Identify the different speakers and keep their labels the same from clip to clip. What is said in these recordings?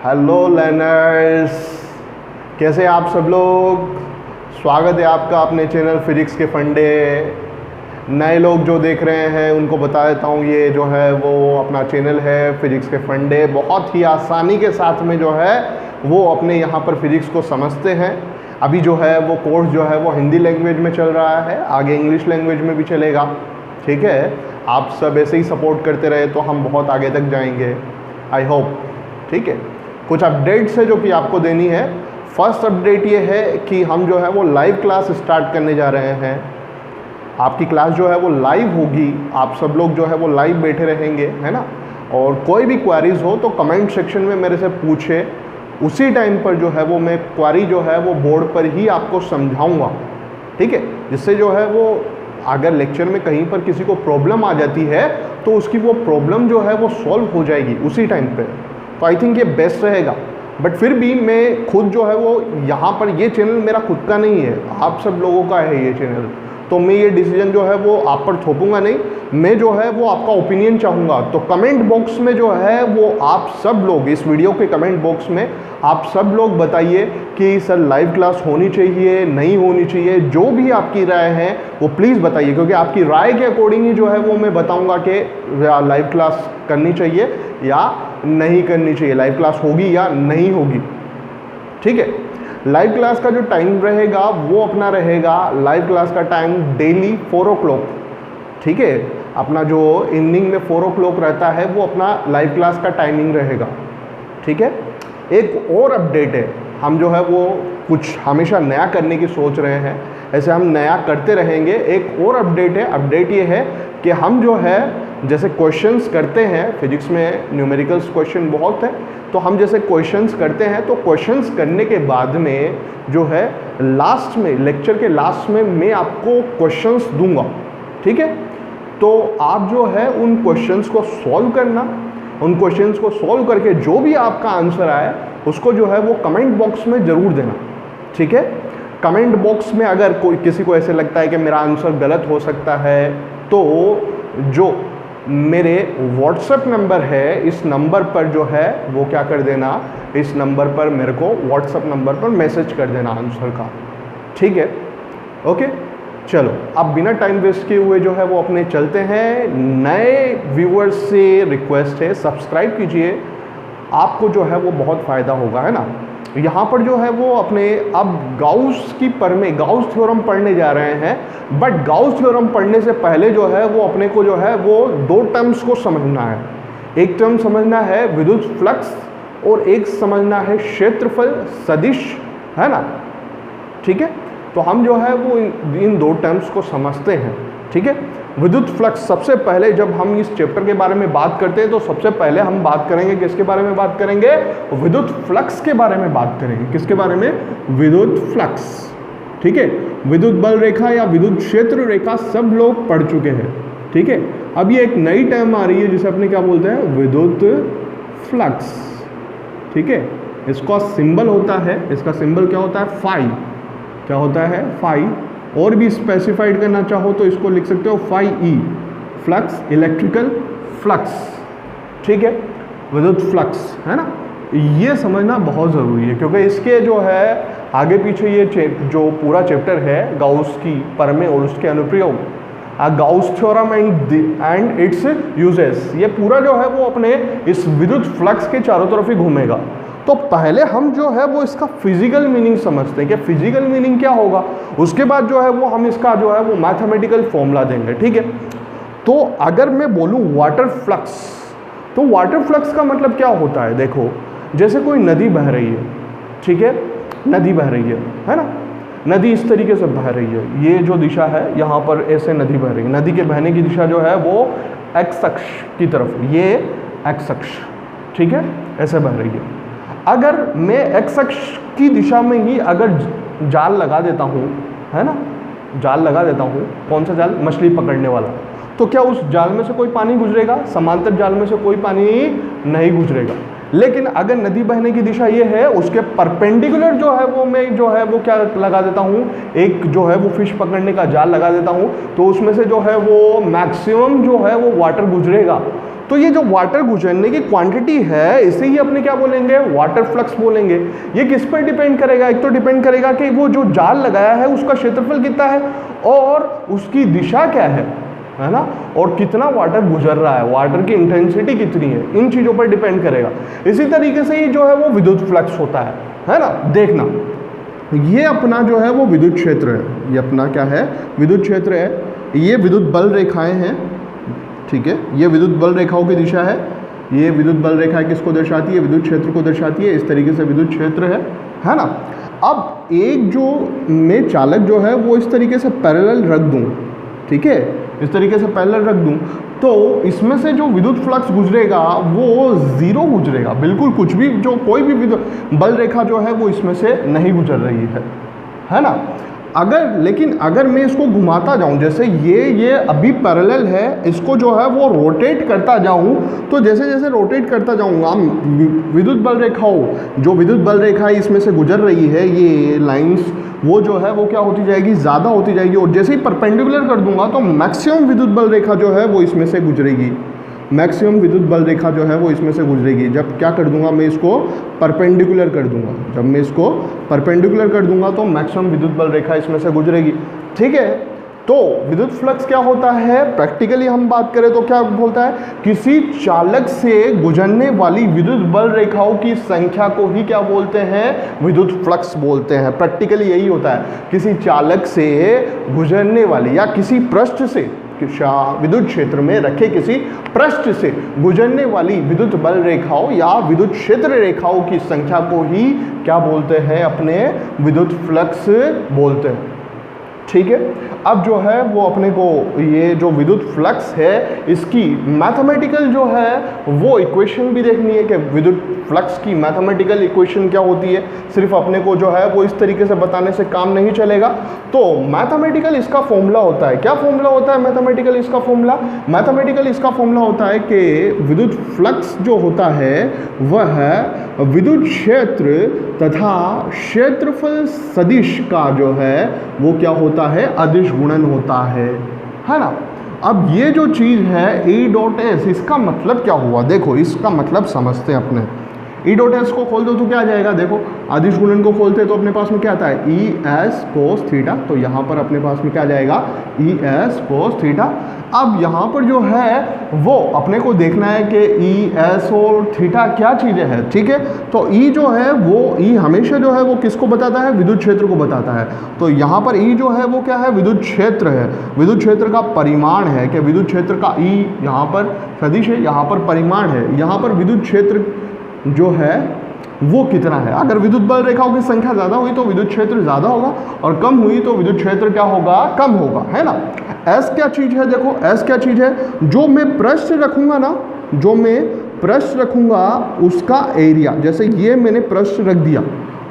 Speaker 1: Hello learners, कैसे आप सब लोग। स्वागत है आपका अपने चैनल फिजिक्स के फंडे। नए लोग जो देख रहे हैं उनको बता देता हूँ, ये जो है वो अपना चैनल है फिजिक्स के फंडे। बहुत ही आसानी के साथ में जो है वो अपने यहाँ पर फिजिक्स को समझते हैं। अभी जो है वो कोर्स जो है वो हिंदी लैंग्वेज में चल रहा है, आगे इंग्लिश लैंग्वेज में भी चलेगा। ठीक है, आप सब ऐसे ही सपोर्ट करते रहे तो हम बहुत आगे तक जाएंगे, आई होप। ठीक है, कुछ अपडेट्स है जो कि आपको देनी है। फर्स्ट अपडेट ये है कि हम जो है वो लाइव क्लास स्टार्ट करने जा रहे हैं। आपकी क्लास जो है वो लाइव होगी, आप सब लोग जो है वो लाइव बैठे रहेंगे, है ना। और कोई भी क्वेरीज हो तो कमेंट सेक्शन में मेरे से पूछे, उसी टाइम पर जो है वो मैं क्वेरी जो है वो बोर्ड पर ही आपको समझाऊंगा। ठीक है, जिससे जो है वो अगर लेक्चर में कहीं पर किसी को प्रॉब्लम आ जाती है तो उसकी वो प्रॉब्लम जो है वो सॉल्व हो जाएगी उसी टाइम पे। तो आई थिंक ये बेस्ट रहेगा। बट फिर भी मैं खुद जो है वो यहाँ पर, ये चैनल मेरा खुद का नहीं है, आप सब लोगों का है ये चैनल। तो मैं ये डिसीजन जो है वो आप पर थोपूंगा नहीं, मैं जो है वो आपका ओपिनियन चाहूँगा। तो कमेंट बॉक्स में जो है वो आप सब लोग, इस वीडियो के कमेंट बॉक्स में आप सब लोग बताइए कि सर लाइव क्लास होनी चाहिए, नहीं होनी चाहिए। जो भी आपकी राय है वो प्लीज़ बताइए, क्योंकि आपकी राय के अकॉर्डिंग ही जो है वो मैं बताऊंगा कि लाइव क्लास करनी चाहिए या नहीं करनी चाहिए, लाइव क्लास होगी या नहीं होगी। ठीक है, लाइव क्लास का जो टाइम रहेगा वो अपना रहेगा, लाइव क्लास का टाइम डेली 4 o'clock। ठीक है, अपना जो इवनिंग में 4 o'clock रहता है वो अपना लाइव क्लास का टाइमिंग रहेगा। ठीक है, एक और अपडेट है, हम जो है वो कुछ हमेशा नया करने की सोच रहे हैं, ऐसे हम नया करते रहेंगे। एक और अपडेट है, अपडेट ये है कि हम जो है जैसे क्वेश्चंस करते हैं, फिजिक्स में न्यूमेरिकल्स क्वेश्चन बहुत है, तो हम जैसे क्वेश्चंस करते हैं तो क्वेश्चंस करने के बाद में जो है लास्ट में, लेक्चर के लास्ट में मैं आपको क्वेश्चंस दूंगा। ठीक है, तो आप जो है उन क्वेश्चंस को सॉल्व करना, उन क्वेश्चंस को सॉल्व करके जो भी आपका आंसर आए उसको जो है वो कमेंट बॉक्स में ज़रूर देना। ठीक है, कमेंट बॉक्स में अगर कोई किसी को ऐसे लगता है कि मेरा आंसर गलत हो सकता है तो जो मेरे व्हाट्सएप नंबर है, इस नंबर पर जो है वो क्या कर देना, इस नंबर पर मेरे को व्हाट्सएप नंबर पर मैसेज कर देना आंसर का। ठीक है, ओके। चलो अब बिना टाइम वेस्ट किए हुए जो है वो अपने चलते हैं। नए व्यूअर्स से रिक्वेस्ट है, सब्सक्राइब कीजिए, आपको जो है वो बहुत फ़ायदा होगा, है ना। यहाँ पर जो है वो अपने अब गाउस की परमें, गाउस थ्योरम पढ़ने जा रहे हैं। बट गाउस थ्योरम पढ़ने से पहले जो है वो अपने को जो है वो 2 टर्म्स को समझना है। एक टर्म समझना है विद्युत फ्लक्स और एक समझना है क्षेत्रफल सदिश, है ना। ठीक है, तो हम जो है वो इन 2 टर्म्स को समझते हैं। ठीक है, विद्युत फ्लक्स, सबसे पहले जब हम इस चैप्टर के बारे में बात करते हैं तो सबसे पहले हम बात करेंगे किसके बारे में बात करेंगे, विद्युत फ्लक्स के बारे में बात करेंगे। किसके बारे में, विद्युत फ्लक्स। ठीक है, विद्युत बल रेखा या विद्युत क्षेत्र रेखा सब लोग पढ़ चुके हैं। ठीक है, अब ये एक नई टर्म आ रही है जिसे अपने क्या बोलते हैं, विद्युत फ्लक्स। ठीक है, इसका सिंबल होता है, इसका सिंबल क्या होता है, फाई। क्या होता है, फाई। और भी स्पेसिफाइड करना चाहो तो इसको लिख सकते हो phi E, flux, electrical flux. ठीक है, विद्युत फ्लक्स, है ना। ये समझना बहुत ज़रूरी है क्योंकि इसके जो है आगे पीछे ये जो पूरा चैप्टर है गाउस की परमें और उसके अनुप्रयोग, Gauss theorem and it's uses, ये पूरा जो है वो अपने इस विद्युत फ्लक्स के चारों तरफ ही घूमेगा। तो पहले हम जो है वो इसका फिजिकल मीनिंग समझते हैं कि फिजिकल मीनिंग क्या होगा, उसके बाद जो है वो हम इसका जो है वो मैथमेटिकल फॉर्मूला देंगे। ठीक है, तो अगर मैं बोलूँ वाटर फ्लक्स, तो वाटर फ्लक्स का मतलब क्या होता है। देखो, जैसे कोई नदी बह रही है, ठीक है, नदी बह रही है ना, नदी इस तरीके से बह रही है, ये जो दिशा है यहाँ पर ऐसे नदी बह रही है, नदी के बहने की दिशा जो है वो एक्स अक्ष की तरफ, ये एक्स अक्ष, ठीक है, ऐसे बह रही है। अगर मैं एक्स अक्ष की दिशा में ही अगर जाल लगा देता हूँ, है ना, जाल लगा देता हूँ, कौन सा जाल, मछली पकड़ने वाला, तो क्या उस जाल में से कोई पानी गुजरेगा, समांतर जाल में से कोई पानी नहीं गुजरेगा। लेकिन अगर नदी बहने की दिशा ये है, उसके परपेंडिकुलर जो है वो मैं जो है वो क्या लगा देता हूँ, एक जो है वो फिश पकड़ने का जाल लगा देता हूँ, तो उसमें से जो है वो मैक्सिमम जो है वो वाटर गुजरेगा। तो ये जो वाटर गुजरने की क्वांटिटी है इसे ही अपने क्या बोलेंगे, वाटर फ्लक्स बोलेंगे। ये किस पर डिपेंड करेगा, एक तो डिपेंड करेगा कि वो जो जाल लगाया है उसका क्षेत्रफल कितना है और उसकी दिशा क्या है ना, और कितना वाटर गुजर रहा है, वाटर की इंटेंसिटी कितनी है, इन चीज़ों पर डिपेंड करेगा। इसी तरीके से ये जो है वो विद्युत फ्लक्स होता है ना। देखना ये अपना जो है वो विद्युत क्षेत्र है, ये अपना क्या है, विद्युत क्षेत्र है। ये विद्युत बल रेखाएं हैं, ठीक है, ये विद्युत बल रेखाओं की दिशा है। ये विद्युत बल रेखाएं किसको दर्शाती है, विद्युत क्षेत्र को दर्शाती है। इस तरीके से विद्युत क्षेत्र है ना। अब एक जो मैं चालक जो है वो इस तरीके से पैरेलल रख दूं, ठीक है, इस तरीके से पैरेलल रख दूं, तो इसमें से जो विद्युत फ्लक्स गुजरेगा वो जीरो गुजरेगा, बिल्कुल कुछ भी, जो कोई भी विद्युत बल रेखा जो है वो इसमें से नहीं गुजर रही है ना। लेकिन अगर मैं इसको घुमाता जाऊं, जैसे ये अभी पैरेलल है, इसको जो है वो रोटेट करता जाऊं, तो जैसे जैसे रोटेट करता जाऊंगा विद्युत बल रेखाओं, जो विद्युत बल रेखाएं इसमें से गुजर रही है, ये लाइंस, वो जो है वो क्या होती जाएगी, ज़्यादा होती जाएगी। और जैसे ही परपेंडिकुलर कर दूंगा तो मैक्सिमम विद्युत बल रेखा जो है वो इसमें से गुजरेगी, मैक्सिमम विद्युत बल रेखा जो है वो इसमें से गुजरेगी। जब क्या कर दूंगा, मैं इसको परपेंडिकुलर कर दूंगा, जब मैं इसको परपेंडिकुलर कर दूंगा तो मैक्सिमम विद्युत बल रेखा इसमें से गुजरेगी, ठीक है। तो विद्युत फ्लक्स क्या होता है, प्रैक्टिकली हम बात करें तो क्या बोलता है, किसी चालक से गुजरने वाली विद्युत बल रेखाओं की संख्या को ही क्या बोलते हैं, विद्युत फ्लक्स बोलते हैं। प्रैक्टिकली यही होता है, किसी चालक से गुजरने वाली या किसी पृष्ठ से, विद्युत क्षेत्र में रखे किसी पृष्ठ से गुजरने वाली विद्युत बल रेखाओं या विद्युत क्षेत्र रेखाओं की संख्या को ही क्या बोलते हैं, अपने विद्युत फ्लक्स बोलते हैं, ठीक है। अब जो है वो अपने को ये जो विद्युत फ्लक्स है इसकी मैथमेटिकल जो है वो इक्वेशन भी देखनी है कि विद्युत फ्लक्स की मैथमेटिकल इक्वेशन क्या होती है। सिर्फ अपने को जो है वो इस तरीके से बताने से काम नहीं चलेगा। तो मैथमेटिकल इसका फॉर्मूला होता है, क्या फॉर्मूला होता है मैथमेटिकल इसका फॉर्मूला, मैथमेटिकल इसका फॉर्मूला होता है कि विद्युत फ्लक्स जो होता है वह विद्युत क्षेत्र तथा क्षेत्रफल सदिश का जो है वो क्या होता है, अदिश गुणन होता है ना। अब ये जो चीज़ है E डॉट एस, इसका मतलब क्या हुआ, देखो इसका मतलब समझते हैं अपने। E डॉट एस को खोल दो तो क्या आ जाएगा, देखो अदिश गुणन को खोलते तो अपने पास में क्या आता है, ई एस कोस थीटा, तो यहाँ पर अपने पास में क्या जाएगा, ई एस कोस थीटा। अब यहाँ पर जो है वो अपने को देखना है कि ई एस और थीटा क्या चीज़ें हैं, ठीक है। तो ई जो है वो ई हमेशा जो है वो किसको बताता है, विद्युत क्षेत्र को बताता है। तो यहाँ पर ई जो है वो क्या है, विद्युत क्षेत्र है, विद्युत क्षेत्र का परिमाण है कि विद्युत क्षेत्र का ई यहाँ पर सदिश है, यहाँ पर परिमाण है, यहाँ पर विद्युत क्षेत्र जो है वो कितना है। अगर विद्युत बल रेखाओं की संख्या ज़्यादा हुई तो विद्युत क्षेत्र ज़्यादा होगा और कम हुई तो विद्युत क्षेत्र क्या होगा, कम होगा, है ना। एस क्या चीज़ है, देखो एस क्या चीज़ है, जो मैं पृष्ठ रखूँगा ना, जो मैं पृष्ठ रखूँगा उसका एरिया, जैसे ये मैंने पृष्ठ रख दिया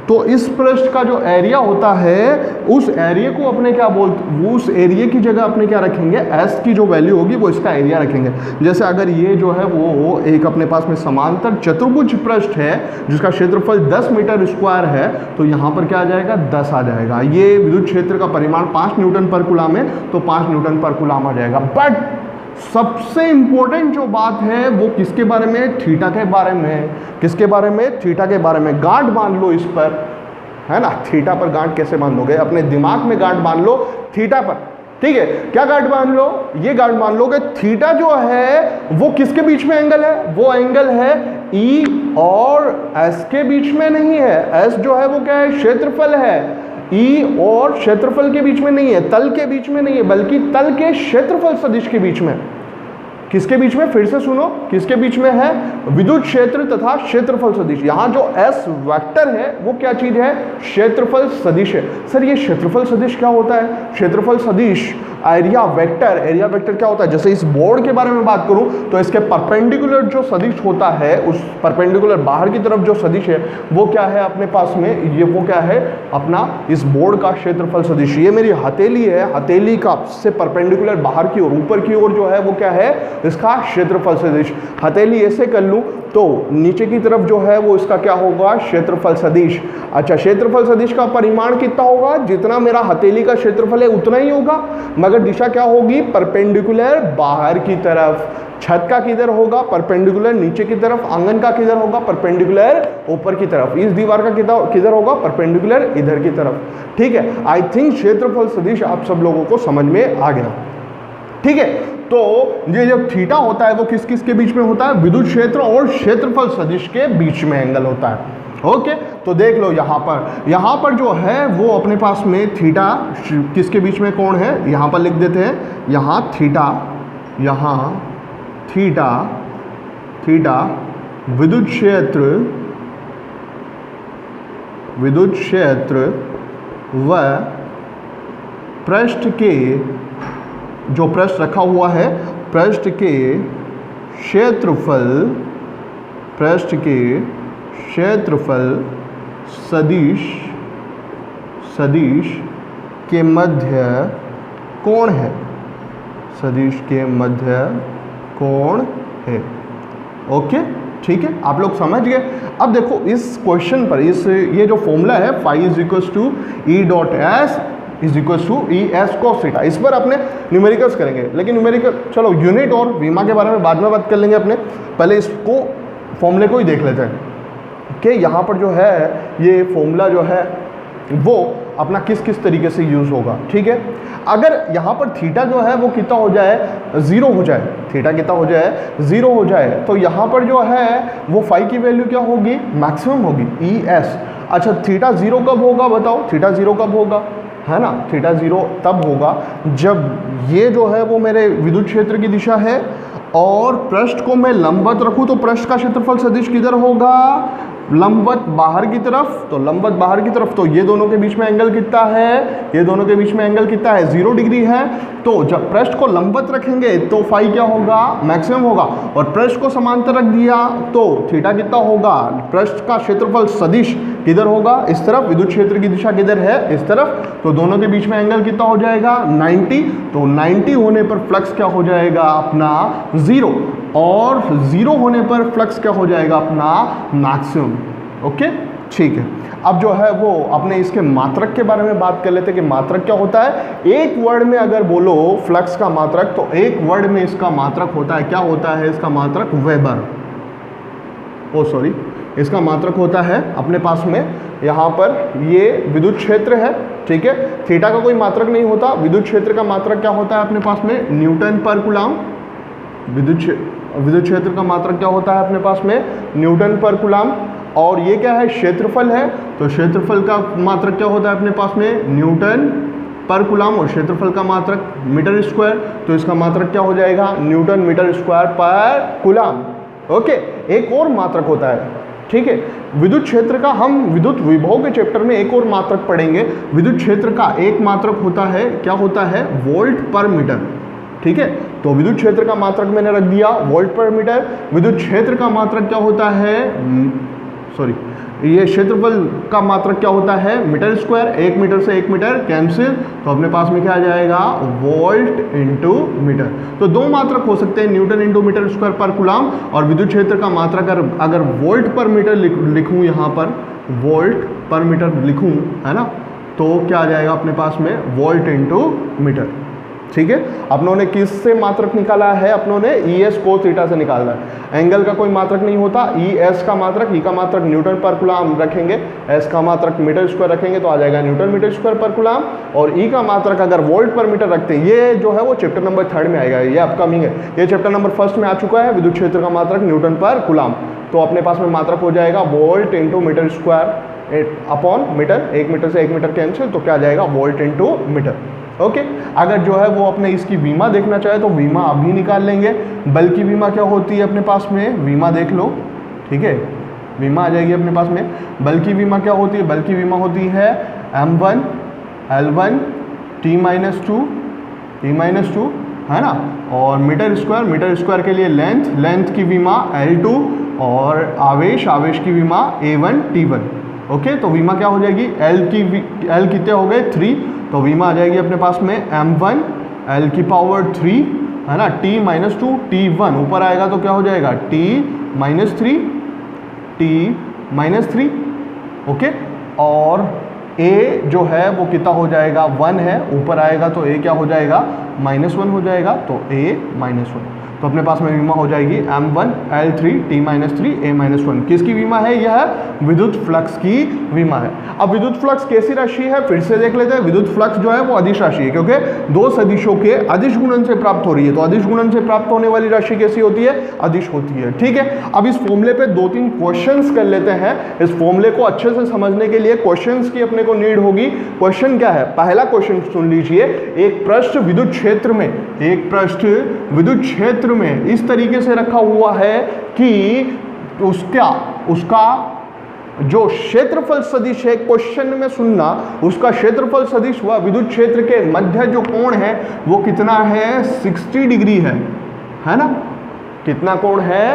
Speaker 1: तो इस पृष्ठ का जो एरिया होता है उस एरिया को अपने क्या बोलते, वो उस एरिया की जगह अपने क्या रखेंगे, एस की जो वैल्यू होगी वो इसका एरिया रखेंगे। जैसे अगर ये जो है वो एक अपने पास में समांतर चतुर्भुज पृष्ठ है जिसका क्षेत्रफल 10 मीटर स्क्वायर है, तो यहाँ पर क्या आ जाएगा, 10 आ जाएगा। ये विद्युत क्षेत्र का परिमाण 5 न्यूटन पर कूलम है तो 5 न्यूटन पर कूलम आ जाएगा। बट सबसे इंपॉर्टेंट जो बात है वो किसके बारे में, थीटा के बारे में। किसके बारे में, थीटा के बारे में। गांठ बांध लो इस पर, है ना। थीटा पर गांठ कैसे बांधोगे, अपने दिमाग में गांठ बांध लो थीटा पर, ठीक है। क्या गांठ बांध लो, ये गांठ बांध लो कि थीटा जो है वो किसके बीच में एंगल है, वो एंगल है ई और एस के बीच में नहीं है। एस जो है वो क्या है, क्षेत्रफल है। ई और क्षेत्रफल के बीच में नहीं है, तल के बीच में नहीं है, बल्कि तल के क्षेत्रफल सदिश के बीच में। किसके बीच में, फिर से सुनो, किसके बीच में है, विद्युत क्षेत्र तथा क्षेत्रफल सदिश। यहाँ जो एस वेक्टर है वो क्या चीज है, क्षेत्रफल सदिश है। सर ये क्षेत्रफल सदिश क्या होता है, क्षेत्रफल सदिश एरिया वेक्टर, एरिया वेक्टर क्या होता है। जैसे इस बोर्ड के बारे में बात करूं तो इसके परपेंडिकुलर जो सदिश होता है, उस परपेंडिकुलर बाहर की तरफ जो सदिश है वो क्या है अपने पास में, ये वो क्या है अपना इस बोर्ड का क्षेत्रफल सदिश। ये मेरी हथेली है, हथेली का से परपेंडिकुलर बाहर की ओर ऊपर की ओर जो है वो क्या है, इसका क्षेत्रफल सदिश। हथेली ऐसे कर लूं तो नीचे की तरफ जो है वो इसका क्या होगा, क्षेत्रफल सदिश। अच्छा, क्षेत्रफल सदिश का परिमाण कितना होगा, जितना मेरा हथेली का क्षेत्रफल है उतना ही होगा, मगर दिशा क्या होगी, परपेंडिकुलर बाहर की तरफ। छत का किधर होगा, परपेंडिकुलर नीचे की तरफ। आंगन का किधर होगा, परपेंडिकुलर ऊपर की तरफ। इस दीवार का किधर होगा, परपेंडिकुलर इधर की तरफ। ठीक है, आई थिंक क्षेत्रफल सदिश आप सब लोगों को समझ में आ गया। ठीक है, तो ये जब थीटा होता है वो किस किस के बीच में होता है, विद्युत क्षेत्र और क्षेत्रफल सदिश के बीच में एंगल होता है। ओके, तो देख लो यहाँ पर जो है वो अपने पास में थीटा किसके बीच में कोण है, यहाँ पर लिख देते हैं, यहाँ थीटा विद्युत क्षेत्र व पृष्ठ के जो पृष्ठ रखा हुआ है, पृष्ठ के क्षेत्रफल सदिश के मध्य कोण है, ओके, ठीक है, आप लोग समझ गए। अब देखो इस क्वेश्चन पर ये जो फॉर्मूला है phi is equal to E dot S is equal to E S cos theta, इस पर अपने न्यूमेरिकल्स करेंगे, लेकिन न्यूमेरिकल चलो यूनिट और विमा के बारे में बाद में बात कर लेंगे अपने, पहले इसको फॉर्मूले को ही देख लेते हैं कि यहाँ पर जो है ये फॉर्मूला जो है वो अपना किस किस तरीके से यूज़ होगा। ठीक है, अगर यहाँ पर थीटा जो है वो कितना हो जाए, 0 हो जाए, थीटा कितना हो जाए, 0 हो जाए, तो यहाँ पर जो है वो फाई की वैल्यू क्या होगी, मैक्सिमम होगी, ई एस। अच्छा, थीटा 0 कब होगा बताओ, थीटा 0 कब होगा, है ना, थीटा 0 तब होगा जब ये जो है वो मेरे विद्युत क्षेत्र की दिशा है और पृष्ठ को मैं लंबवत रखूँ, तो पृष्ठ का क्षेत्रफल सदिश किधर होगा, लंबवत बाहर की तरफ। तो लंबवत बाहर की तरफ, तो ये दोनों के बीच में एंगल कितना है, ये दोनों के बीच में एंगल कितना है, 0 डिग्री है। तो जब पृष्ठ को लंबवत रखेंगे तो फाई क्या होगा, मैक्सिमम होगा, और पृष्ठ को समांतर रख दिया तो थीटा कितना होगा, पृष्ठ का क्षेत्रफल सदिश किधर होगा, इस तरफ, विद्युत क्षेत्र की दिशा किधर है, इस तरफ, तो दोनों के बीच में एंगल कितना हो जाएगा, 90। तो 90 होने पर फ्लक्स क्या हो जाएगा अपना 0, और 0 होने पर फ्लक्स क्या हो जाएगा अपना मैक्सिमम। ओके, ठीक है, अब जो है वो अपने इसके मात्रक के बारे में बात कर लेते हैं कि मात्रक क्या होता है। एक वर्ड में अगर बोलो फ्लक्स का मात्रक, तो एक वर्ड में इसका मात्रक होता है, क्या होता है इसका मात्रक, वेबर। इसका मात्रक होता है अपने पास में, यहाँ पर ये विद्युत क्षेत्र है, ठीक है, थीटा का कोई मात्रक नहीं होता, विद्युत क्षेत्र का मात्रक क्या होता है अपने पास में, न्यूटन पर कूलम। विद्युत क्षेत्र का मात्रक क्या होता है अपने पास में, न्यूटन पर कूलम। और ये क्या है, क्षेत्रफल है, तो क्षेत्रफल का मात्रक क्या होता है अपने पास में, न्यूटन पर कूलम, और क्षेत्रफल का मात्रक मीटर स्क्वायर, तो इसका मात्रक क्या हो जाएगा, न्यूटन मीटर स्क्वायर पर कूलम। ओके, एक और मात्रक होता है, ठीक है, विद्युत क्षेत्र का हम विद्युत विभव के चैप्टर में एक और मात्रक पढ़ेंगे। विद्युत क्षेत्र का एक मात्रक होता है, क्या होता है, वोल्ट पर मीटर। ठीक है, तो विद्युत क्षेत्र का मात्रक मैंने रख दिया वोल्ट पर मीटर। विद्युत क्षेत्र का मात्रक क्या होता है, ये क्षेत्रफल का मात्रक क्या होता है, मीटर स्क्वायर। 1 मीटर से 1 मीटर कैंसिल, तो अपने पास में क्या आ जाएगा, वोल्ट इंटू मीटर। तो दो मात्रक हो सकते हैं, न्यूटन इंटू मीटर स्क्वायर पर कूलम, और विद्युत क्षेत्र का मात्रक अगर वोल्ट पर मीटर लिखूं, यहाँ पर वोल्ट पर मीटर लिखूं, है ना, तो क्या आ जाएगा अपने पास में, वोल्ट इंटू मीटर। ठीक है, अपनों ने किससे मात्रक निकाला है, अपनों ने ई एस कोस थीटा से निकाला है। एंगल का कोई मात्रक नहीं होता, ई एस का मात्रक, ई का मात्रक न्यूटन पर कूलम रखेंगे, एस का मात्रक मीटर स्क्वायर रखेंगे, तो आ जाएगा न्यूटन मीटर स्क्वायर पर कूलम, और ई का मात्रक अगर वोल्ट पर मीटर रखते हैं, ये जो है वो चैप्टर नंबर 3 में आएगा, ये अपकमिंग है, ये चैप्टर नंबर 1 में आ चुका है, विद्युत क्षेत्र का मात्रक न्यूटन पर कूलम। तो अपने पास में मात्रक हो जाएगा volt into metre square upon metre, 1 metre से 1 मीटर कैंसिल, तो क्या आ जाएगा, वोल्ट इंटू मीटर। ओके, अगर जो है वो अपने इसकी विमा देखना चाहे तो विमा अभी निकाल लेंगे। बल की विमा क्या होती है अपने पास में, विमा देख लो, ठीक है, विमा आ जाएगी अपने पास में। बल की विमा क्या होती है, बल की विमा होती है m1 L1 T-2 है ना, और मीटर स्क्वायर के लिए लेंथ की विमा L2, और आवेश की विमा A1 T1। ओके, तो विमा क्या हो जाएगी, L कितने हो गए, 3, तो विमा आ जाएगी अपने पास में m1 L की पावर 3, है ना, T-2 T1, ऊपर आएगा तो क्या हो जाएगा, T -3 t -3, ओके। और a जो है वो कितना हो जाएगा, 1 है, ऊपर आएगा तो a क्या हो जाएगा, -1 हो जाएगा, तो a -1। तो अपने पास में विमा हो जाएगी m1 L3 t -3 a -1। किसकी विमा है, यह विद्युत फ्लक्स की विमा है। अब विद्युत फ्लक्स कैसी राशि है, फिर से देख लेते हैं। विद्युत फ्लक्स जो है वो अदिश राशि है, क्योंकि दो सदिशों के अदिश गुणन से प्राप्त हो रही है। तो अदिश गुणन से प्राप्त होने वाली राशि कैसी होती है, अदिश होती है, ठीक है। अब इस फॉर्मूले पे 2-3 क्वेश्चंस कर लेते हैं। इस फॉर्मूले को अच्छे से समझने के लिए क्वेश्चंस की अपने को नीड होगी। क्वेश्चन क्या है, पहला क्वेश्चन सुन लीजिए। एक पृष्ठ विद्युत क्षेत्र में, एक पृष्ठ विद्युत क्षेत्र में इस तरीके से रखा हुआ है कि उसका जो क्षेत्रफल सदिश है, क्वेश्चन में सुनना, उसका क्षेत्रफल सदिश व विद्युत क्षेत्र के मध्य जो कोण है वो कितना है, 60 डिग्री है ना। कितना कोण है,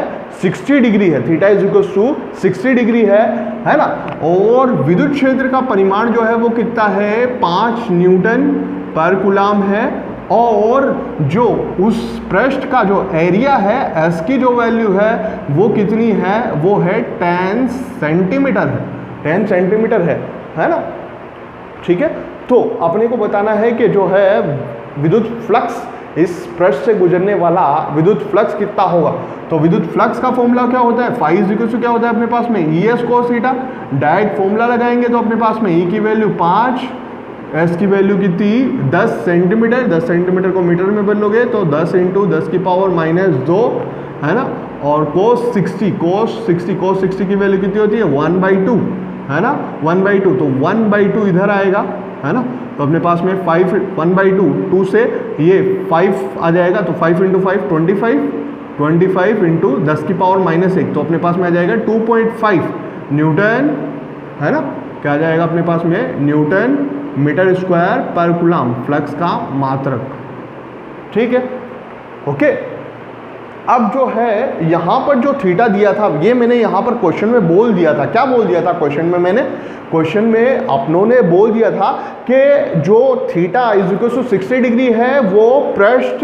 Speaker 1: 60 डिग्री है। Theta is equal to 60 degree है ना। और विद्युत क्षेत्र का परिमाण जो है वो कितना है, 5 न्यूटन पर कूलम है। और जो उस पृष्ठ का जो एरिया है, एस की जो वैल्यू है वो कितनी है, वो है 10 सेंटीमीटर है, 10 सेंटीमीटर है ना, ठीक है। तो अपने को बताना है कि जो है विद्युत फ्लक्स, इस पृष्ठ से गुजरने वाला विद्युत फ्लक्स कितना होगा। तो विद्युत फ्लक्स का फॉर्मूला क्या होता है, फाई इज इक्वल टू क्या होता है अपने पास में, ई S cos theta. Direct formula लगाएंगे तो अपने पास में ई की वैल्यू 5, एस की वैल्यू कितनी, 10 सेंटीमीटर। 10 सेंटीमीटर को मीटर में बदलोगे तो 10 × 10 की पावर -2 है ना। और cos 60 की वैल्यू कितनी होती है, 1/2 है ना, 1/2। तो 1/2 इधर आएगा है ना। तो अपने पास में 5 1/2, 2 से ये 5 आ जाएगा, तो 5 × 5 25 × 10 की पावर -1। तो अपने पास में आ जाएगा 2.5 न्यूटन है ना। क्या आ जाएगा अपने पास में, न्यूटन मीटर स्क्वायर पर कूलम, फ्लक्स का मात्रक, ठीक है, ओके। अब जो है यहाँ पर जो थीटा दिया था, ये मैंने यहाँ पर क्वेश्चन में बोल दिया था। क्या बोल दिया था क्वेश्चन में, मैंने क्वेश्चन में अपनों ने बोल दिया था कि जो theta is equal to 60 degree है वो पृष्ठ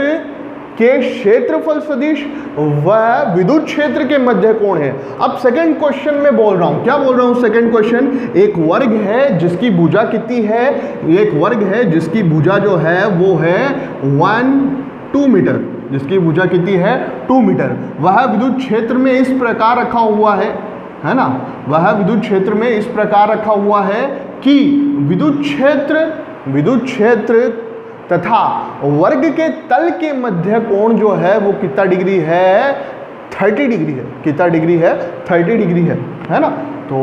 Speaker 1: के क्षेत्रफल सदिश व विद्युत क्षेत्र के मध्य कोण है। अब सेकंड क्वेश्चन में बोल रहा हूं, क्या बोल रहा हूं, सेकंड क्वेश्चन, एक वर्ग है जिसकी भुजा कितनी है, एक वर्ग है जिसकी भुजा जो है वो है 2 मीटर, जिसकी भुजा कितनी है, 2 मीटर। वह विद्युत क्षेत्र में इस प्रकार रखा हुआ है ना, वह विद्युत क्षेत्र में इस प्रकार रखा हुआ है कि विद्युत क्षेत्र तथा वर्ग के तल के मध्य कोण जो है वो कितना डिग्री है, 30 डिग्री है। कितना डिग्री है, 30 डिग्री है ना। तो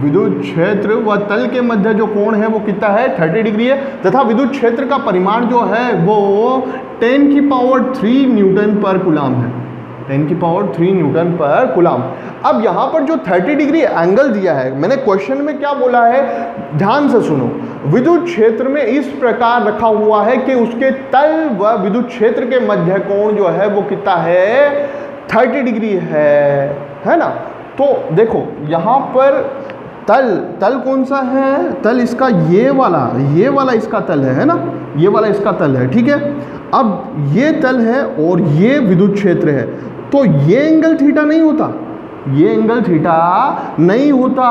Speaker 1: विद्युत क्षेत्र व तल के मध्य जो कोण है वो कितना है, 30 डिग्री है। तथा विद्युत क्षेत्र का परिमाण जो है वो 10⁻³ न्यूटन पर कूलम है, 10⁻³ न्यूटन पर कूलम। अब यहाँ पर जो 30 डिग्री एंगल दिया है, मैंने क्वेश्चन में क्या बोला है, ध्यान से सुनो। विद्युत क्षेत्र में इस प्रकार रखा हुआ है कि उसके तल व विद्युत क्षेत्र के मध्य कोण जो है वो कितना है, 30 डिग्री है ना। तो देखो यहाँ पर तल कौन सा है, तल इसका ये वाला इसका तल है ना, ये वाला इसका तल है, ठीक है। अब ये तल है और ये विद्युत क्षेत्र है, तो ये एंगल थीटा नहीं होता, ये एंगल थीटा नहीं होता।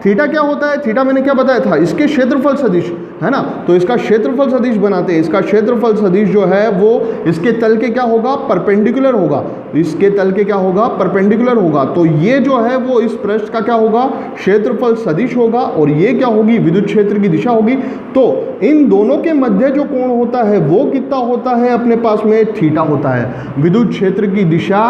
Speaker 1: थीटा क्या होता है, थीटा मैंने क्या बताया था, इसके क्षेत्रफल सदिश है ना। तो इसका क्षेत्रफल सदिश बनाते हैं, इसका क्षेत्रफल सदिश जो है वो इसके तल के क्या होगा, परपेंडिकुलर होगा, इसके तल के क्या होगा, परपेंडिकुलर होगा। तो ये जो है वो इस पृष्ठ का क्या होगा, क्षेत्रफल सदिश होगा, और ये क्या होगी, विद्युत क्षेत्र की दिशा होगी। तो इन दोनों के मध्य जो कोण होता है वो कितना होता है, अपने पास में थीटा होता है। विद्युत क्षेत्र की दिशा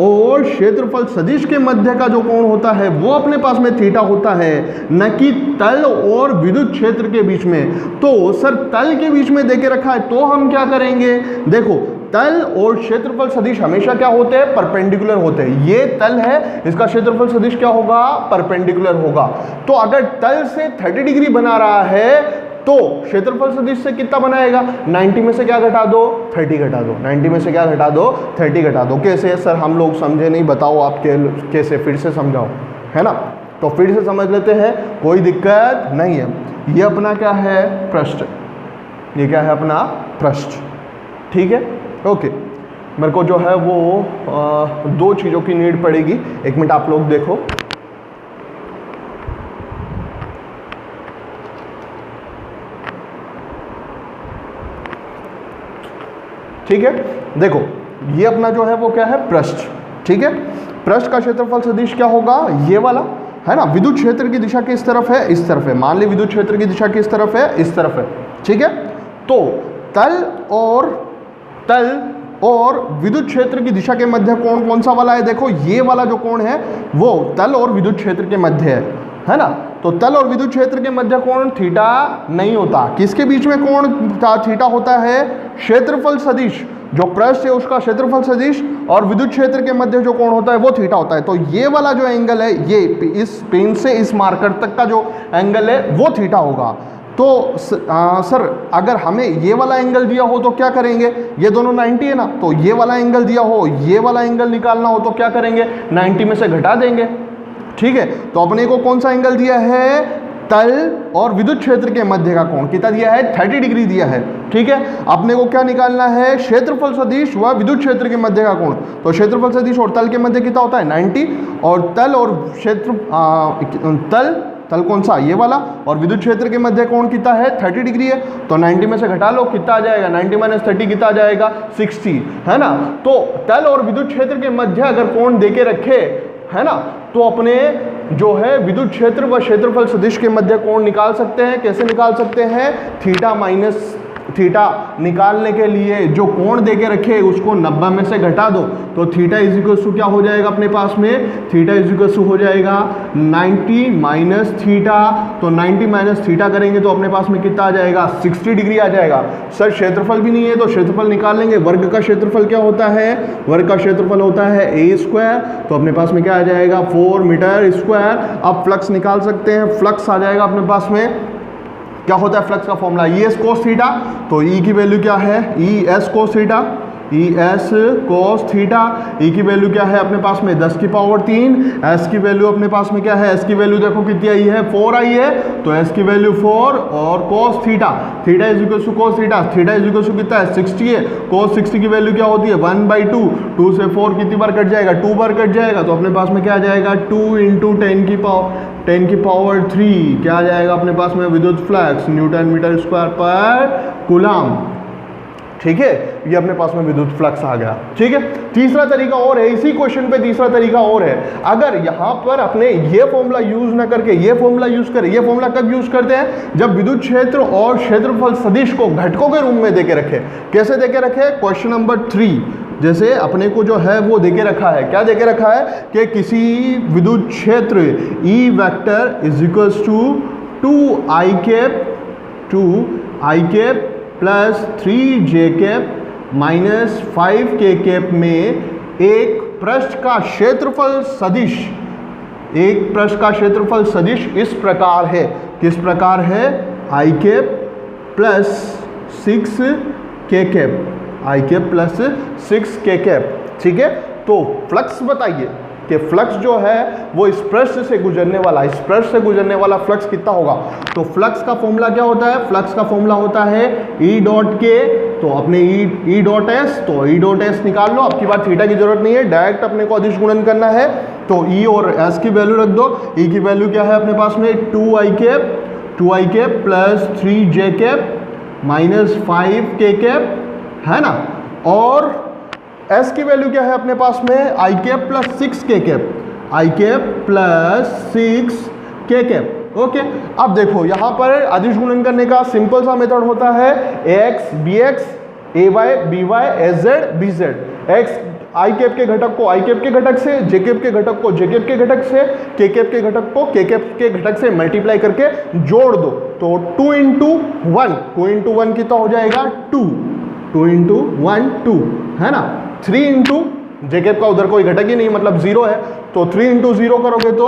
Speaker 1: और क्षेत्रफल सदिश के मध्य का जो कोण होता है वो अपने पास में थीटा होता है, न कि तल और विद्युत क्षेत्र के बीच में। तो सर तल के बीच में देके रखा है, तो हम क्या करेंगे, देखो तल और क्षेत्रफल सदिश हमेशा क्या होते हैं, परपेंडिकुलर होते हैं। ये तल है, इसका क्षेत्रफल सदिश क्या होगा, परपेंडिकुलर होगा। तो अगर तल से 30 डिग्री बना रहा है तो क्षेत्रफल सदिश से कितना बनाएगा, 90 में से क्या घटा दो, 30 घटा दो, 90 में से क्या घटा दो, 30 घटा दो। कैसे सर, हम लोग समझे नहीं, बताओ आप कैसे, फिर से समझाओ, है ना। तो फिर से समझ लेते हैं, कोई दिक्कत नहीं है। ये अपना क्या है, पृष्ठ, ये क्या है अपना पृष्ठ, ठीक है, ओके। मेरे को जो है वो दो चीज़ों की नीड पड़ेगी। एक मिनट आप लोग देखो। ठीक है, देखो ये अपना जो है वो क्या है, पृष्ठ। ठीक है, पृष्ठ का क्षेत्रफल सदिश क्या होगा, ये वाला है ना। विद्युत क्षेत्र की दिशा किस तरफ है, इस तरफ है। मान ली विद्युत क्षेत्र की दिशा किस तरफ है, इस तरफ है। ठीक है, तो तल और विद्युत क्षेत्र की दिशा के मध्य कोण कौन सा वाला है, देखो ये वाला जो कोण है वो तल और विद्युत क्षेत्र के मध्य है ना। तो तल और विद्युत क्षेत्र के मध्य कोण थीटा नहीं होता। किसके बीच में कोण थीटा होता है, क्षेत्रफल सदिश, जो पृष्ठ है उसका क्षेत्रफल सदिश और विद्युत क्षेत्र के मध्य जो कोण होता है वो थीटा होता है। तो ये वाला जो एंगल है, ये इस पेन से इस मार्कर तक का जो एंगल है वो थीटा होगा। तो सर अगर हमें ये वाला एंगल दिया हो तो क्या करेंगे, ये दोनों 90 है ना, तो ये वाला एंगल दिया हो, ये वाला एंगल निकालना हो तो क्या करेंगे, 90 में से घटा देंगे। ठीक है, तो अपने को कौन सा एंगल दिया है, तल और विद्युत क्षेत्र के मध्य का कोण कितना दिया है, 30 डिग्री दिया है। ठीक है, अपने को क्या निकालना है, क्षेत्रफल सदिश व विद्युत क्षेत्र के मध्य का कोण। तो क्षेत्रफल सदिश और तल के मध्य कितना होता है, 90, और तल और क्षेत्र तल कौन सा, ये वाला, और विद्युत क्षेत्र के मध्य कोण कितना है, 30 डिग्री है। तो 90 में से घटा लो, कितना आ जाएगा, 90 माइनस 30 कितना आ जाएगा, 60, है ना। तो तल और विद्युत क्षेत्र के मध्य अगर कोण देके रखे, है ना, तो अपने जो है विद्युत क्षेत्र व क्षेत्रफल सदिश के मध्य कोण निकाल सकते हैं। कैसे निकाल सकते हैं, थीटा माइनस थीटा निकालने के लिए जो कोण देके रखे उसको 90 में से घटा दो, तो थीटा इज इक्वल टू क्या हो जाएगा अपने पास में, थीटा इज इक्वल टू हो जाएगा 90 माइनस थीटा। तो 90 माइनस थीटा करेंगे तो अपने पास में कितना आ जाएगा, 60 डिग्री आ जाएगा। सर क्षेत्रफल भी नहीं है तो क्षेत्रफल निकाल लेंगे। वर्ग का क्षेत्रफल क्या होता है, वर्ग का क्षेत्रफल होता है a स्क्वायर, तो अपने पास में क्या आ जाएगा, 4 मीटर स्क्वायर। अब फ्लक्स निकाल सकते हैं, फ्लक्स आ जाएगा अपने पास में, क्या होता है फ्लक्स का formula, E S cos theta. तो ई की वैल्यू क्या है, E S cos theta, E S cos theta. E की वैल्यू क्या है अपने पास में 10 की पावर 3। एस की वैल्यू अपने पास में क्या है, एस की वैल्यू देखो कितनी आई है, 4 आई है, तो एस की वैल्यू 4 और cos theta, theta is equal to cos theta, theta is equal to कितना है 60 है। कोस 60 की वैल्यू क्या होती है 1/2, 2 से 4 कितनी बार कट जाएगा, 2 बार कट जाएगा। तो अपने पास में क्या आ जाएगा 2 × 10 की पावर 3 क्या आ जाएगा अपने पास में विद्युत फ्लक्स न्यूटन मीटर स्क्वायर पर कूलम। ठीक है, ये अपने पास में विद्युत फ्लक्स आ गया। ठीक है, तीसरा तरीका और है, इसी क्वेश्चन पे तीसरा तरीका और है। अगर यहाँ पर अपने ये फॉर्मूला यूज ना करके ये फॉर्मूला यूज करें, ये फॉर्मूला कब यूज करते हैं, जब विद्युत क्षेत्र और क्षेत्रफल सदिश को घटकों के रूप में देके रखे। कैसे देके रखे, क्वेश्चन नंबर 3 जैसे अपने को जो है वो देके रखा है, क्या देके रखा है कि किसी विद्युत क्षेत्र E vector is equals to 2i cap plus 3j cap minus 5k cap में एक पृष्ठ का क्षेत्रफल सदिश, एक पृष्ठ का क्षेत्रफल सदिश इस प्रकार है, किस प्रकार है, i cap plus 6k cap, i cap plus 6k cap. ठीक है, तो फ्लक्स बताइए कि फ्लक्स जो है वो इस पृष्ठ से गुजरने वाला, इस पृष्ठ से गुजरने वाला फ्लक्स कितना होगा। तो फ्लक्स का फॉर्मूला क्या होता है, फ्लक्स का फॉर्मूला होता है E डॉट के, तो अपने E डॉट एस, तो E डॉट एस निकाल लो। अब की बार थीटा की जरूरत नहीं है, डायरेक्ट अपने को अदिश गुणन करना है। तो E और S की वैल्यू रख दो। E की वैल्यू क्या है अपने पास में 2i cap plus 3j cap minus 5k cap, है ना। और S की वैल्यू क्या है अपने पास में, i cap plus 6k cap, i cap plus 6k cap. Okay, अब देखो यहाँ पर अदिश गुणन करने का सिंपल सा मेथड होता है ax bx ay by az bz। x i cap के घटक को i कैप के घटक से, j कैप के घटक को j कैप के घटक से, k कैप के घटक को k कैप के घटक से मल्टीप्लाई करके जोड़ दो। तो 2 × 1 कितना हो जाएगा 2 × 1 2, है ना। 3 × j कैप का उधर कोई घटक ही नहीं मतलब 0 है, तो 3 × 0 करोगे तो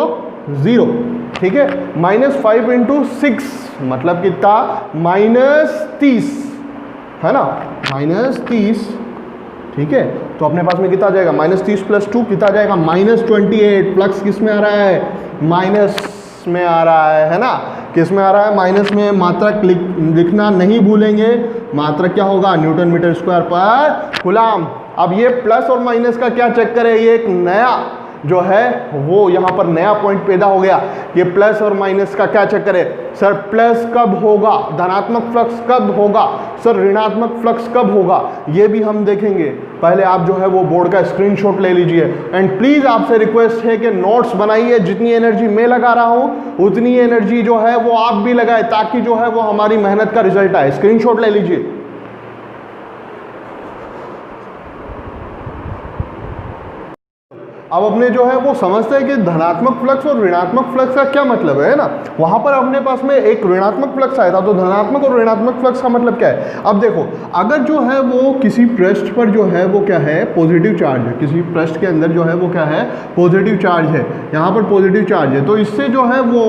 Speaker 1: 0। ठीक है, माइनस 5 × 6 मतलब कितना -30, है ना, -30। ठीक है, तो अपने पास में कितना आ जाएगा -30 + 2 कितना आ जाएगा -28। फ्लक्स किस में आ रहा है, माइनस में आ रहा है ना, किस में आ रहा है, माइनस में। मात्रक लिखना नहीं भूलेंगे, मात्रक क्या होगा न्यूटन मीटर स्क्वायर पर कूलम। अब ये प्लस और माइनस का क्या चक्कर है, ये एक नया जो है वो यहाँ पर नया पॉइंट पैदा हो गया। ये प्लस और माइनस का क्या चक्कर है, सर प्लस कब होगा, धनात्मक फ्लक्स कब होगा, सर ऋणात्मक फ्लक्स कब होगा, ये भी हम देखेंगे। पहले आप जो है वो बोर्ड का स्क्रीनशॉट ले लीजिए एंड प्लीज आपसे रिक्वेस्ट है कि नोट्स बनाइए। जितनी एनर्जी मैं लगा रहा हूं उतनी एनर्जी जो है वो आप भी लगाए, ताकि जो है वो हमारी मेहनत का रिजल्ट आए। स्क्रीनशॉट ले लीजिए। अब अपने जो है वो समझते हैं कि धनात्मक फ्लक्स और ऋणात्मक फ्लक्स का क्या मतलब है ना। वहां पर अपने पास में एक ऋणात्मक फ्लक्स आया था, तो धनात्मक और ऋणात्मक फ्लक्स का मतलब क्या है। अब देखो, अगर जो है वो किसी पृष्ठ पर जो है वो क्या है, पॉजिटिव चार्ज है, किसी पृष्ठ के अंदर जो है वो क्या है, पॉजिटिव चार्ज है, यहाँ पर पॉजिटिव चार्ज है, तो इससे जो है वो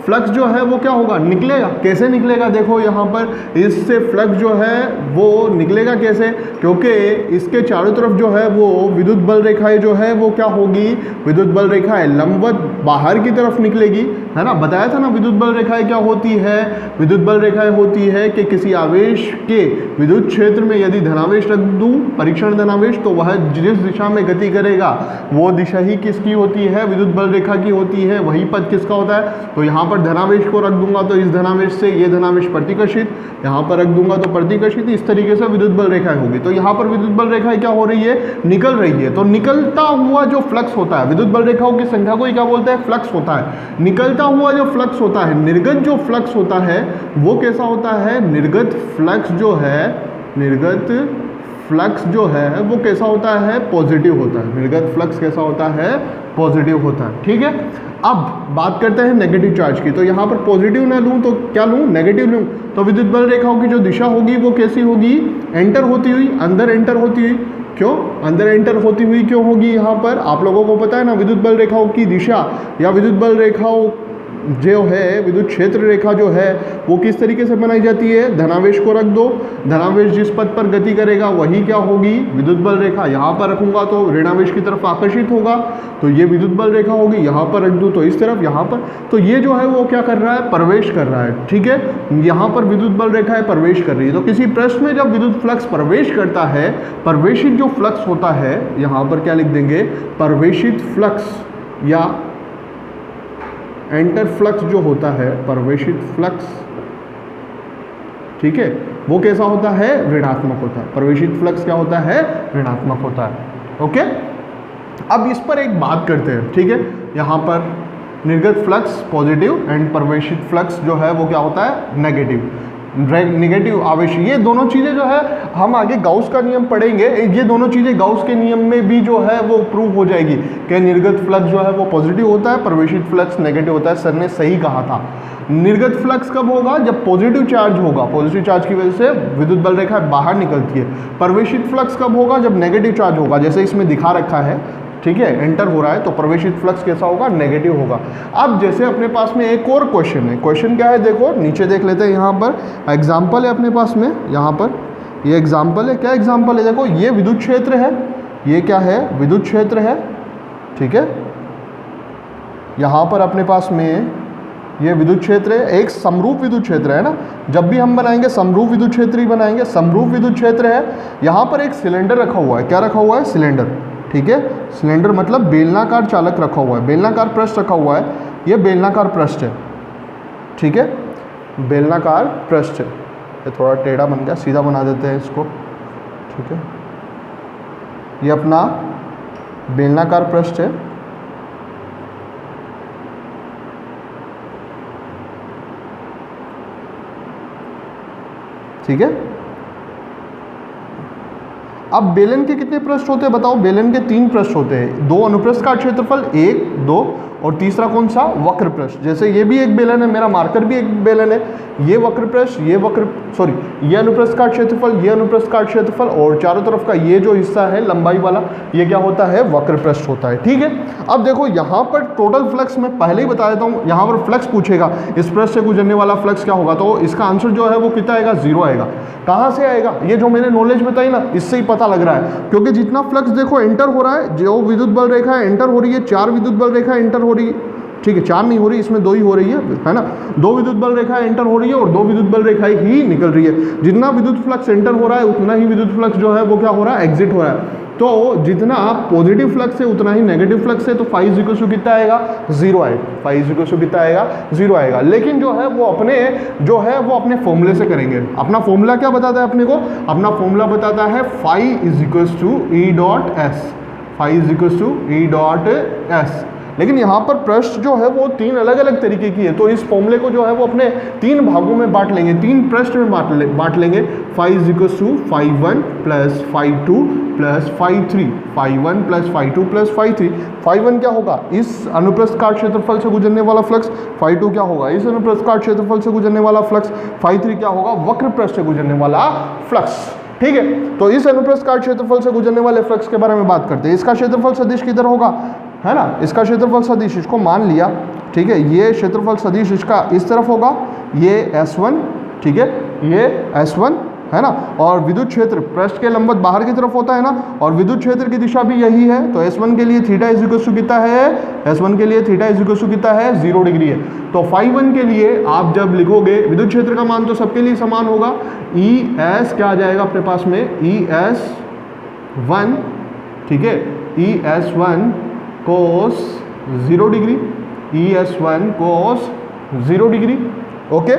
Speaker 1: फ्लक्स जो है वो क्या होगा, निकलेगा। कैसे निकलेगा, देखो यहाँ पर इससे फ्लक्स जो है वो निकलेगा कैसे, क्योंकि इसके चारों तरफ जो है वो विद्युत बल रेखाएं जो है वो क्या होगी, विद्युत बल रेखाएं लंबवत बाहर की तरफ निकलेगी, है ना। बताया था ना विद्युत बल रेखाएं क्या होती है, विद्युत बल रेखाएं होती है कि किसी आवेश के विद्युत क्षेत्र में यदि धनावेश रख दूं, परीक्षण धनावेश, तो वह जिस दिशा में गति करेगा वो दिशा ही किसकी होती है, विद्युत बल रेखा की होती है, वही पद किसका होता है। तो यहाँ पर धनावेश को रख दूंगा तो इस धनावेश से ये धनावेश प्रतिकर्षित, यहाँ पर रख दूंगा तो प्रतिकर्षित, इस तरीके से विद्युत बल रेखाएं होगी। तो यहाँ पर विद्युत बल रेखाएं क्या हो रही है, निकल रही है। तो निकलता हुआ जो फ्लक्स होता है, विद्युत बल रेखाओं की संख्या को ही क्या बोलते हैं, फ्लक्स होता है। निकलता हुआ जो फ्लक्स होता है, निर्गत जो फ्लक्स होता है वो कैसा होता है, निर्गत फ्लक्स जो है, निर्गत फ्लक्स जो है वो कैसा होता है, पॉजिटिव होता है। निर्गत फ्लक्स कैसा होता है, पॉजिटिव होता है। ठीक है, अब बात करते हैं नेगेटिव चार्ज की। तो यहाँ पर पॉजिटिव ना लूँ तो क्या लूँ, नेगेटिव लूँ, तो विद्युत बल रेखाओं की जो दिशा होगी वो कैसी होगी, एंटर होती हुई, अंदर एंटर होती हुई। क्यों अंदर एंटर होती हुई क्यों होगी, यहाँ पर आप लोगों को पता है ना, विद्युत बल रेखाओं की दिशा या विद्युत बल रेखाओं जो है, विद्युत क्षेत्र रेखा जो है वो किस तरीके से बनाई जाती है, धनावेश को रख दो, धनावेश जिस पथ पर गति करेगा वही क्या होगी, विद्युत बल रेखा। यहाँ पर रखूंगा तो ऋणावेश की तरफ आकर्षित होगा, तो ये विद्युत बल रेखा होगी। यहाँ पर रख दूँ तो इस तरफ, यहाँ पर, तो ये जो है वो क्या कर रहा है, प्रवेश कर रहा है। ठीक है, यहाँ पर विद्युत बल रेखाएं प्रवेश कर रही है। तो किसी पृष्ठ में जब विद्युत फ्लक्स प्रवेश करता है, प्रवेशित जो फ्लक्स होता है, यहाँ पर क्या लिख देंगे, प्रवेशित फ्लक्स या एंटर फ्लक्स जो होता है, प्रवेशित फ्लक्स, ठीक है, वो कैसा होता है, ऋणात्मक होता है। प्रवेशित फ्लक्स क्या होता है, ऋणात्मक होता है। ओके, अब इस पर एक बात करते हैं। ठीक है, यहाँ पर निर्गत फ्लक्स पॉजिटिव एंड प्रवेशित फ्लक्स जो है वो क्या होता है, नेगेटिव। नेगेटिव आवेश, ये दोनों चीज़ें जो है हम आगे गाउस का नियम पढ़ेंगे। ये दोनों चीज़ें गाउस के नियम में भी जो है वो प्रूव हो जाएगी कि निर्गत फ्लक्स जो है वो पॉजिटिव होता है, प्रवेशित फ्लक्स नेगेटिव होता है। सर ने सही कहा था। निर्गत फ्लक्स कब होगा, जब पॉजिटिव चार्ज होगा, पॉजिटिव चार्ज की वजह से विद्युत बल रेखा बाहर निकलती है। प्रवेशित फ्लक्स कब होगा, जब नेगेटिव चार्ज होगा, जैसे इसमें दिखा रखा है। ठीक है, एंटर हो रहा है तो प्रवेशित फ्लक्स कैसा होगा, नेगेटिव होगा। अब जैसे अपने पास में एक और क्वेश्चन है, क्वेश्चन क्या है, देखो नीचे देख लेते हैं। यहाँ पर एग्जाम्पल है अपने पास में, यहाँ पर ये एग्जाम्पल है। क्या एग्जाम्पल है, देखो ये विद्युत क्षेत्र है, ये क्या है, विद्युत क्षेत्र है। ठीक है, यहाँ पर अपने पास में ये विद्युत क्षेत्र है, एक समरूप विद्युत क्षेत्र है ना। जब भी हम बनाएंगे समरूप विद्युत क्षेत्र ही बनाएंगे। समरूप विद्युत क्षेत्र है, यहाँ पर एक सिलेंडर रखा हुआ है। क्या रखा हुआ है, सिलेंडर। ठीक है, सिलेंडर मतलब बेलनाकार चालक रखा हुआ है, बेलनाकार पृष्ठ रखा हुआ है। ये बेलनाकार पृष्ठ है। ठीक है, बेलनाकार पृष्ठ है। ये थोड़ा टेढ़ा बन गया, सीधा बना देते हैं इसको। ठीक है, ये अपना बेलनाकार पृष्ठ है। ठीक है, अब बेलन के कितने पृष्ठ होते हैं बताओ, बेलन के 3 पृष्ठ होते हैं। 2 अनुप्रस्थ का क्षेत्रफल, 1, 2, और तीसरा कौन सा, वक्र पृष्ठ। जैसे ये भी एक बेलन है, मेरा मार्कर भी एक बेलन है। ये वक्र पृष्ठ, ये ये अनुप्रस्थ का क्षेत्रफल, ये अनुप्रस्थ का क्षेत्रफल, और चारों तरफ का ये जो हिस्सा है लंबाई वाला, ये क्या होता है, वक्र पृष्ठ होता है। ठीक है, अब देखो यहाँ पर टोटल फ्लक्स मैं पहले ही बता देता हूँ। यहाँ पर फ्लक्स पूछेगा, इस पृष्ठ से गुजरने वाला फ्लक्स क्या होगा, तो इसका आंसर जो है वो कितना आएगा, 0 आएगा। कहाँ से आएगा, ये जो मैंने नॉलेज बताई ना, इससे ही पता लग रहा है। क्योंकि जितना फ्लक्स देखो एंटर हो रहा है, जो विद्युत बल रेखा एंटर हो रही है, 4 विद्युत बल रेखा एंटर हो रही है। ठीक है, 4 नहीं हो रही, इसमें 2 ही हो रही है ना। 2 विद्युत बल रेखाएं एंटर हो रही है और 2 विद्युत बल रेखाएं ही निकल रही है। जितना विद्युत फ्लक्स एंटर हो रहा है उतना ही विद्युत फ्लक्स जो है वो क्या हो रहा है, एग्जिट हो रहा है। तो जितना पॉजिटिव फ्लक्स है उतना ही नेगेटिव फ्लक्स है, तो फाई इज इक्वल टू कितना आएगा, 0 आएगा। फाई इज इक्वल टू कितना आएगा, 0 आएगा। लेकिन जो है वो अपने फॉर्मूले से करेंगे। अपना फॉर्मूला क्या बताता है अपने को, अपना फॉर्मूला बताता है phi is equal to E dot S, phi is equal to E dot S. लेकिन यहाँ पर पृष्ठ जो है वो 3 अलग अलग तरीके की है, तो इस फॉर्मूले को जो है वो अपने 3 भागों में बांट लेंगे, 3 पृष्ठ में बांट लेंगे। Phi is equal to phi 1 plus phi 2 plus phi 3, phi 1 plus phi 2 plus phi 3। Phi 1 क्या होगा, इस अनुप्रस्थ काट क्षेत्रफल से गुजरने वाला फ्लक्स। फाई 2 क्या होगा, इस अनुप्रस्थ काट क्षेत्रफल से गुजरने वाला फ्लक्स। फाई 3 क्या होगा, वक्र पृष्ठ से गुजरने वाला फ्लक्स। ठीक है, तो इस अनुप्रस्थ काट क्षेत्रफल से गुजरने वाले फ्लक्स के बारे में बात करते हैं। इसका क्षेत्रफल सदिश किधर होगा, है ना, इसका क्षेत्रफल सदिश, इसको मान लिया, ठीक है, ये क्षेत्रफल सदिश इसका इस तरफ होगा, ये S1, ठीक है, ये S1 है ना, और विद्युत क्षेत्र पृष्ठ के लंबवत बाहर की तरफ होता है ना, और विद्युत क्षेत्र की दिशा भी यही है। तो S1 के लिए थीटा इज इक्वल टू कितना है, S1 के लिए थीटा इज इक्वल टू कितना है, 0 डिग्री है। तो फाई 1 के लिए आप जब लिखोगे विद्युत क्षेत्र का मान तो सबके लिए समान होगा, ES क्या आ जाएगा अपने पास में, ES1, ठीक है, ES1 कोस 0 डिग्री, ES1 कोस 0 डिग्री। ओके,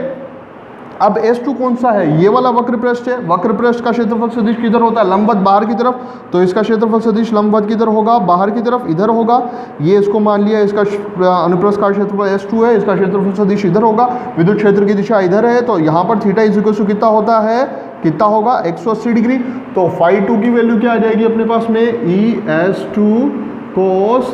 Speaker 1: अब S2 कौन सा है, ये वाला वक्र पृष्ठ है। वक्र पृष्ठ का क्षेत्रफल सदिश किधर होता है, लंबवत बाहर की तरफ, तो इसका क्षेत्रफल सदिश लंबवत किधर होगा, बाहर की तरफ, इधर होगा। ये इसको मान लिया, इसका अनुप्रस्थ का क्षेत्रफल S2 है, इसका क्षेत्रफल सदिश इधर होगा, विद्युत क्षेत्र की दिशा इधर है, तो यहाँ पर थीटा इज इक्वल टू कितना होता है, कितना होगा, 180 डिग्री। तो फाई 2 की वैल्यू क्या आ जाएगी अपने पास में, ES2 कोस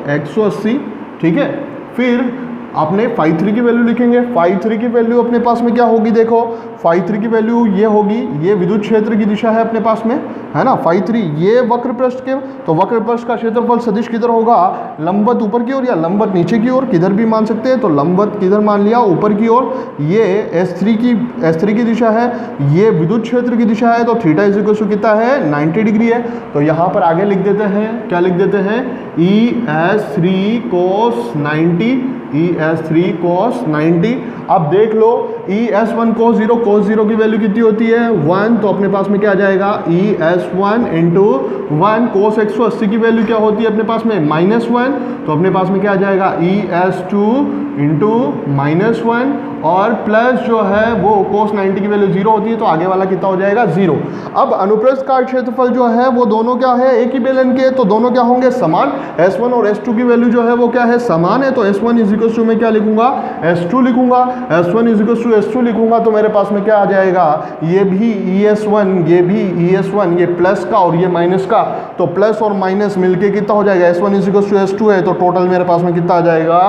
Speaker 1: 180, ठीक है। फिर आपने फाई 3 की वैल्यू लिखेंगे। फाई 3 की वैल्यू अपने पास में क्या होगी, देखो फाई 3 की वैल्यू ये होगी, ये विद्युत क्षेत्र की दिशा है अपने पास में, है ना, फाई 3 ये वक्र पृष्ठ के, तो वक्र पृष्ठ का क्षेत्रफल सदिश किधर होगा, लंबवत ऊपर की ओर या लंबवत नीचे की ओर, किधर भी मान सकते हैं। तो लंबवत किधर मान लिया, ऊपर की ओर। ये S3 की दिशा है, ये विद्युत क्षेत्र की दिशा है, तो थीटा इज इक्वल टू कितना है, 90 डिग्री है। तो यहाँ पर आगे लिख देते हैं, क्या लिख देते हैं, ES3 कोस 90, ES3 कोस 90। अब देख लो ES1 कोस 0 की वैल्यू कितनी होती है, 1, तो अपने पास में क्या आ जाएगा, ES1 इंटू 1 कोस 180 की वैल्यू क्या होती है अपने पास में, -1, तो अपने पास में क्या आ जाएगा, ES2 इंटू -1 और प्लस जो है वो कोस 90 की वैल्यू 0 होती है, तो आगे वाला कितना हो जाएगा, 0। अब अनुप्रस्थ काट क्षेत्रफल जो है वो दोनों क्या है, एक ही बेलन के, तो दोनों क्या होंगे, समान। S1 और S2 की वैल्यू जो है वो क्या है, समान है। तो S1 इज इक्वल टू मैं क्या लिखूंगा, S2 लिखूंगा, S1 is equal to S2 लिखूंगा, तो मेरे पास में क्या आ जाएगा, ये भी ES1, ये भी ES1, ये प्लस का और ये माइनस का, तो प्लस और माइनस मिलके कितना हो जाएगा, S1 is equal to S2 है, तो टोटल मेरे पास में कितना आ जाएगा,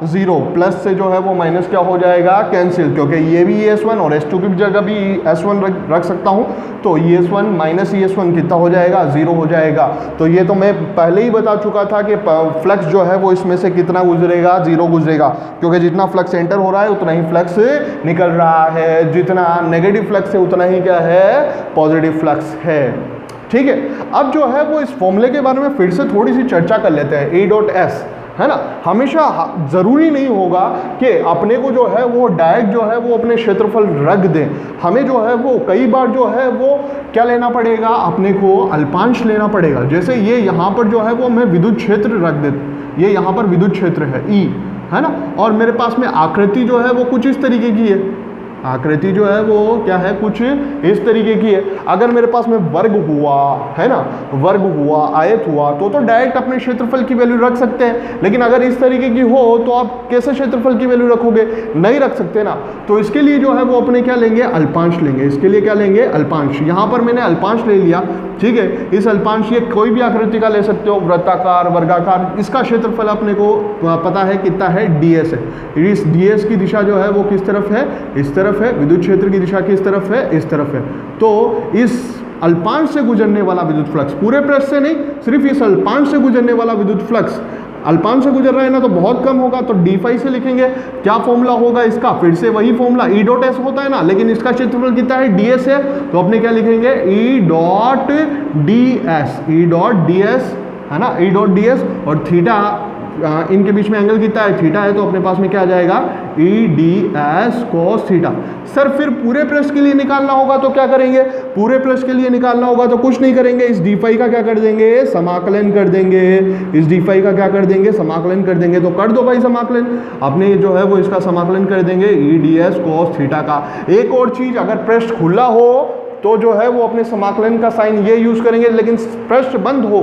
Speaker 1: 0। प्लस से जो है वो माइनस क्या हो जाएगा, कैंसिल, क्योंकि ये भी ES1 और S2 की जगह भी S1 रख सकता हूं, तो ES1 माइनस ES1 कितना हो जाएगा, 0 हो जाएगा। तो ये तो मैं पहले ही बता चुका था कि फ्लक्स जो है वो इसमें से कितना गुजरेगा, 0 गुजरेगा, क्योंकि जितना फ्लक्स एंटर हो रहा है उतना ही फ्लक्स निकल रहा है, जितना नेगेटिव फ्लक्स है उतना ही क्या है, पॉजिटिव फ्लक्स है। ठीक है, अब जो है वो इस फॉर्मूले के बारे में फिर से थोड़ी सी चर्चा कर लेते हैं। E.S, है ना, हमेशा ज़रूरी नहीं होगा कि अपने को जो है वो डायरेक्ट जो है वो अपने क्षेत्रफल रख दें। हमें जो है वो कई बार जो है वो क्या लेना पड़ेगा, अपने को अल्पांश लेना पड़ेगा। जैसे ये यहाँ पर जो है वो मैं विद्युत क्षेत्र रख दे, ये यहाँ पर विद्युत क्षेत्र है E, है ना, और मेरे पास में आकृति जो है वो कुछ इस तरीके की है, आकृति जो है वो क्या है, कुछ इस तरीके की है। अगर मेरे पास में वर्ग हुआ, है ना, वर्ग हुआ, आयत हुआ, तो डायरेक्ट अपने क्षेत्रफल की वैल्यू रख सकते हैं। लेकिन अगर इस तरीके की हो तो आप कैसे क्षेत्रफल की वैल्यू रखोगे, नहीं रख सकते ना। तो इसके लिए जो है वो अपने क्या लेंगे, अल्पांश लेंगे। इसके लिए क्या लेंगे, अल्पांश। यहाँ पर मैंने अल्पांश ले लिया, ठीक है। इस अल्पांश ये कोई भी आकृति का ले सकते हो, वृत्ताकार, वर्गाकार। इसका क्षेत्रफल अपने को पता है कितना है, ds है। इस ds की दिशा जो है वो किस तरफ है, इस तरफ है। विद्युत क्षेत्र की दिशा किस तरफ है, इस तरफ है। तो इस अल्पांश से गुजरने वाला विद्युत फ्लक्स, पूरे पृष्ठ से नहीं, सिर्फ इस अल्पांश से गुजरने वाला विद्युत फ्लक्स, अल्पांश से गुजर रहा है ना, तो बहुत कम होगा, तो d फाई से लिखेंगे। क्या फॉर्मूला होगा इसका, फिर से वही फॉर्मूला E.S होता है ना, लेकिन इसका क्षेत्रफल कितना है, ds है, तो अपने क्या लिखेंगे, E.ds, है ना, E.ds। और थीटा, इनके बीच में एंगल कितना है, थीटा है, तो अपने पास में क्या आ जाएगा, E D S cos theta. Sir फिर पूरे पृष्ठ के लिए निकालना होगा तो क्या करेंगे? पूरे पृष्ठ के लिए निकालना होगा तो कुछ नहीं करेंगे, इस डी फाई का क्या कर देंगे? समाकलन कर देंगे। इस डी फाई का क्या कर देंगे? समाकलन कर देंगे। तो कर दो भाई समाकलन, अपने जो है वो इसका समाकलन कर देंगे E D S cos theta का। एक और चीज, अगर पृष्ठ खुला हो तो जो है वो अपने समाकलन का साइन ये यूज करेंगे, लेकिन पृष्ठ बंद हो,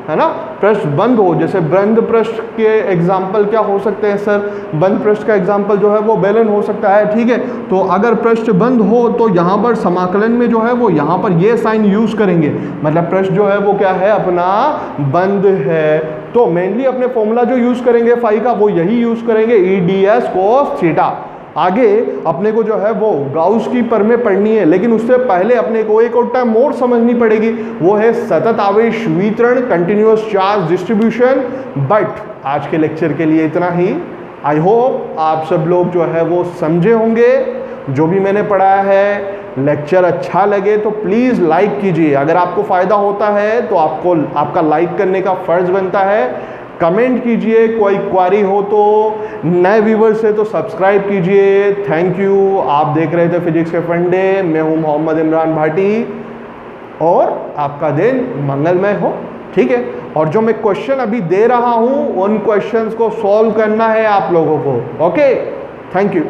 Speaker 1: है ना, पृष्ठ बंद हो, जैसे बंद पृष्ठ के एग्जाम्पल क्या हो सकते हैं सर? बंद पृष्ठ का एग्जाम्पल जो है वो बेलन हो सकता है, ठीक है। तो अगर पृष्ठ बंद हो तो यहाँ पर समाकलन में जो है वो यहाँ पर ये साइन यूज करेंगे, मतलब पृष्ठ जो है वो क्या है? अपना बंद है। तो मेनली अपने फॉर्मूला जो यूज करेंगे फाई का वो यही यूज करेंगे, E D S cos theta. आगे अपने को जो है वो गाउस की प्रमेय पढ़नी है, लेकिन उससे पहले अपने को एक और टर्म और समझनी पड़ेगी, वो है सतत आवेश वितरण, कंटिन्यूअस चार्ज डिस्ट्रीब्यूशन। बट आज के लेक्चर के लिए इतना ही। आई होप आप सब लोग जो है वो समझे होंगे जो भी मैंने पढ़ाया है। लेक्चर अच्छा लगे तो प्लीज़ लाइक कीजिए, अगर आपको फ़ायदा होता है तो आपका लाइक करने का फ़र्ज़ बनता है। कमेंट कीजिए, कोई क्वारी हो तो, नए व्यूवर्स है तो सब्सक्राइब कीजिए। Thank you. आप देख रहे थे फिजिक्स के फंडे, मैं हूं मोहम्मद इमरान भाटी, और आपका दिन मंगलमय हो, ठीक है। और जो मैं क्वेश्चन अभी दे रहा हूं उन क्वेश्चंस को सॉल्व करना है आप लोगों को, ओके। Thank you.